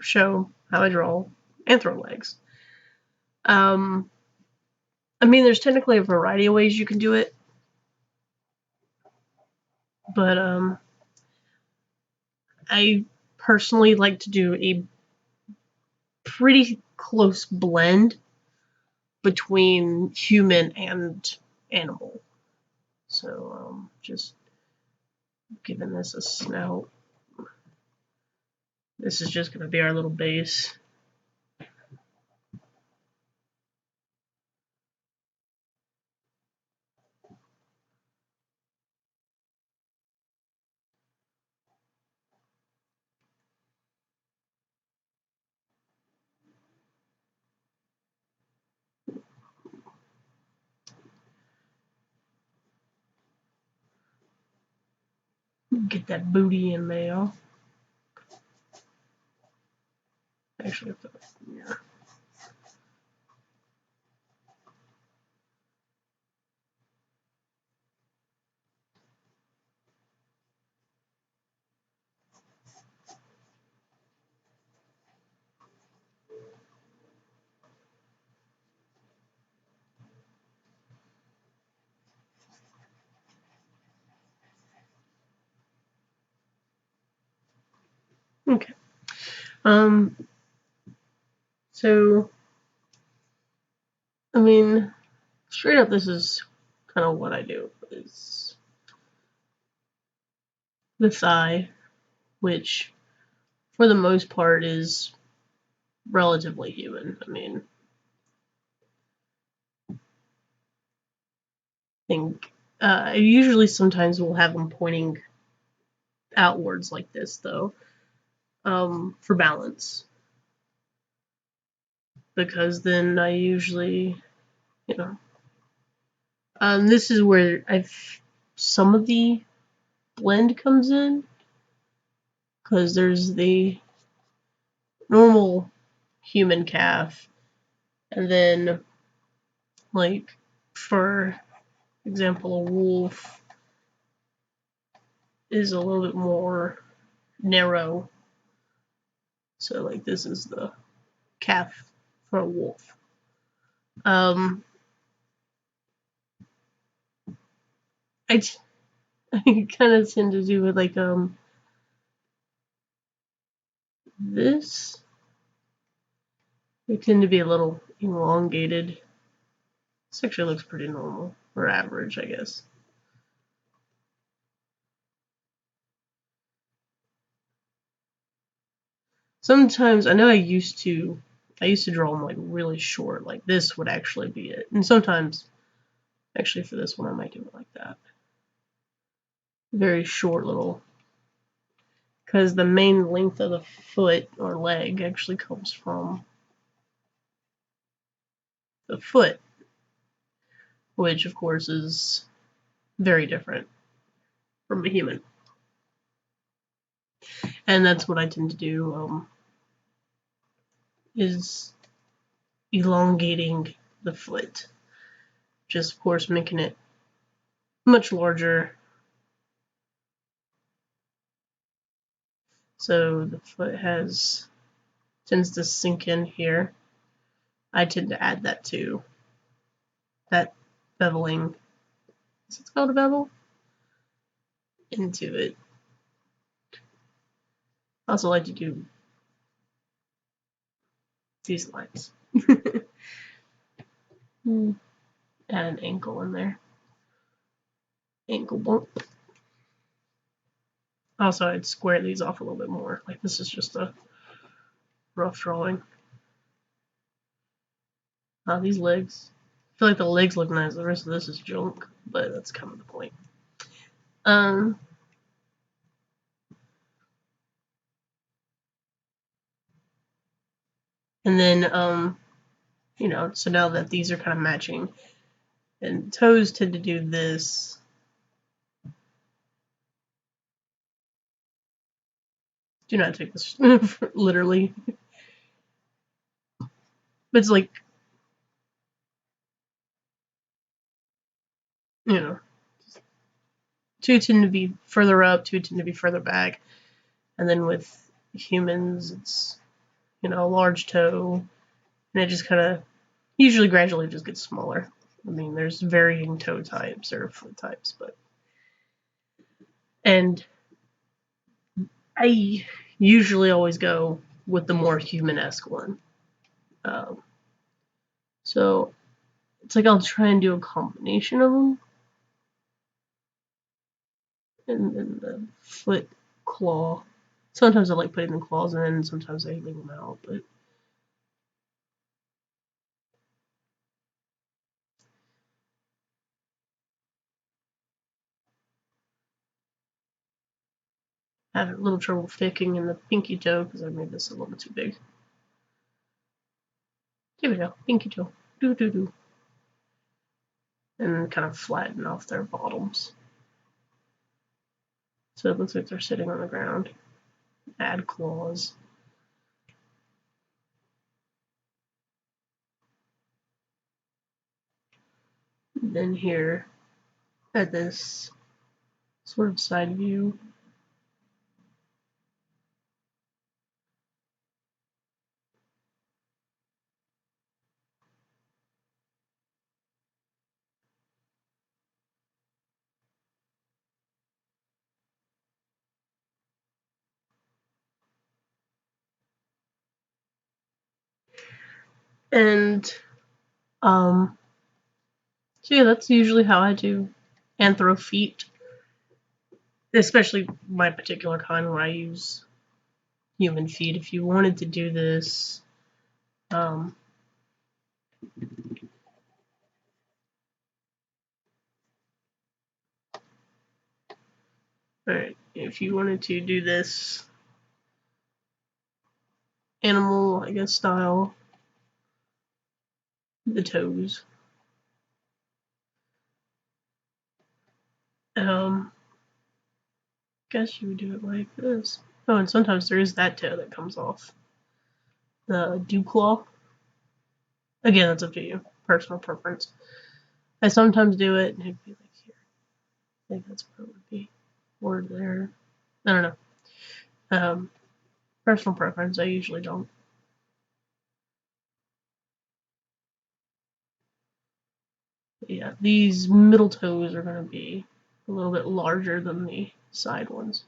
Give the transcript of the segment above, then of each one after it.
show how I draw Anthro Legs. I mean, there's technically a variety of ways you can do it, but I personally like to do a pretty close blend between human and animal. So just giving this a snout. This is just going to be our little base. Get that booty in there. Actually, yeah. Okay. So, I mean, straight up, this is kind of what I do. Is the thigh, which for the most part is relatively human. I mean, I think I usually sometimes will have them pointing outwards like this, though, for balance. Because then I usually, you know, this is where some of the blend comes in, because there's the normal human calf, and then, like, for example, a wolf is a little bit more narrow. So, like, this is the calf for a wolf. I kind of tend to do it like this. They tend to be a little elongated. This actually looks pretty normal, or average, I guess. Sometimes, I know I used to draw them like really short, like this would actually be it. And sometimes, actually for this one, I might do it like that. Very short little, because the main length of the foot or leg actually comes from the foot, which of course is very different from a human. And that's what I tend to do, is elongating the foot. Just of course making it much larger. So the foot tends to sink in here. I tend to add that too. That beveling. Is it called a bevel? Into it. I also like to do these lines. Add an ankle in there. Ankle bump. Also, I'd square these off a little bit more. Like, this is just a rough drawing. These legs. I feel like the legs look nice. The rest of this is junk, but that's kind of the point. And then, you know, so now that these are kind of matching, and toes tend to do this. Do not take this literally. But it's like, you know, two tend to be further up, two tend to be further back. And then with humans, it's you know, a large toe, and it just kind of usually gradually just gets smaller. I mean, there's varying toe types or foot types, but and I usually always go with the more human-esque one. Um, so it's like I'll try and do a combination of them, and then the foot claw. Sometimes I like putting the claws in, sometimes I leave them out, but I have a little trouble fitting in the pinky toe because I made this a little bit too big. Here we go, pinky toe. Do do do. And kind of flatten off their bottoms. So it looks like they're sitting on the ground. Add claws. And then here, at this sort of side view, and so yeah, that's usually how I do anthro feet, especially my particular kind where I use human feet. If you wanted to do this, all right, if you wanted to do this animal, I guess, style, the toes, guess you would do it like this. Oh, and sometimes there is that toe that comes off. The dew claw. Again, that's up to you. Personal preference. I sometimes do it, and it'd be like here. I think that's what it would be. Or there. I don't know. Personal preference. I usually don't. But yeah, these middle toes are going to be a little bit larger than the side ones.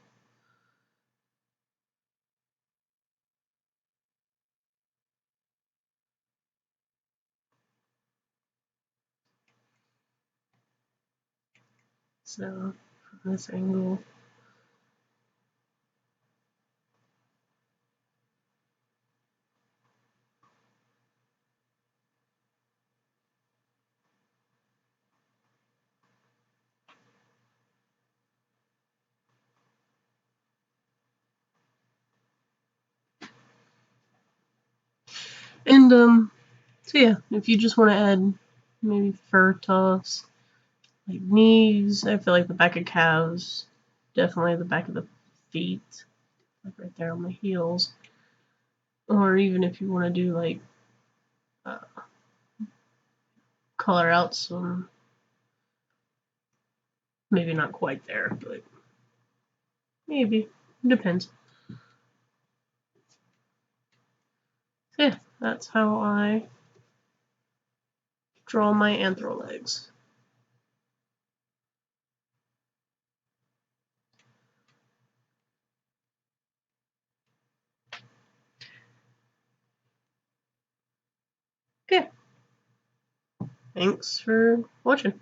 So, from this angle, and so yeah, if you just want to add maybe fur tufts, like knees, I feel like the back of calves, definitely the back of the feet, like right there on the heels, or even if you want to do like uh, color out some, maybe not quite there, but maybe, depends. So yeah, that's how I draw my anthro legs. Okay, thanks for watching.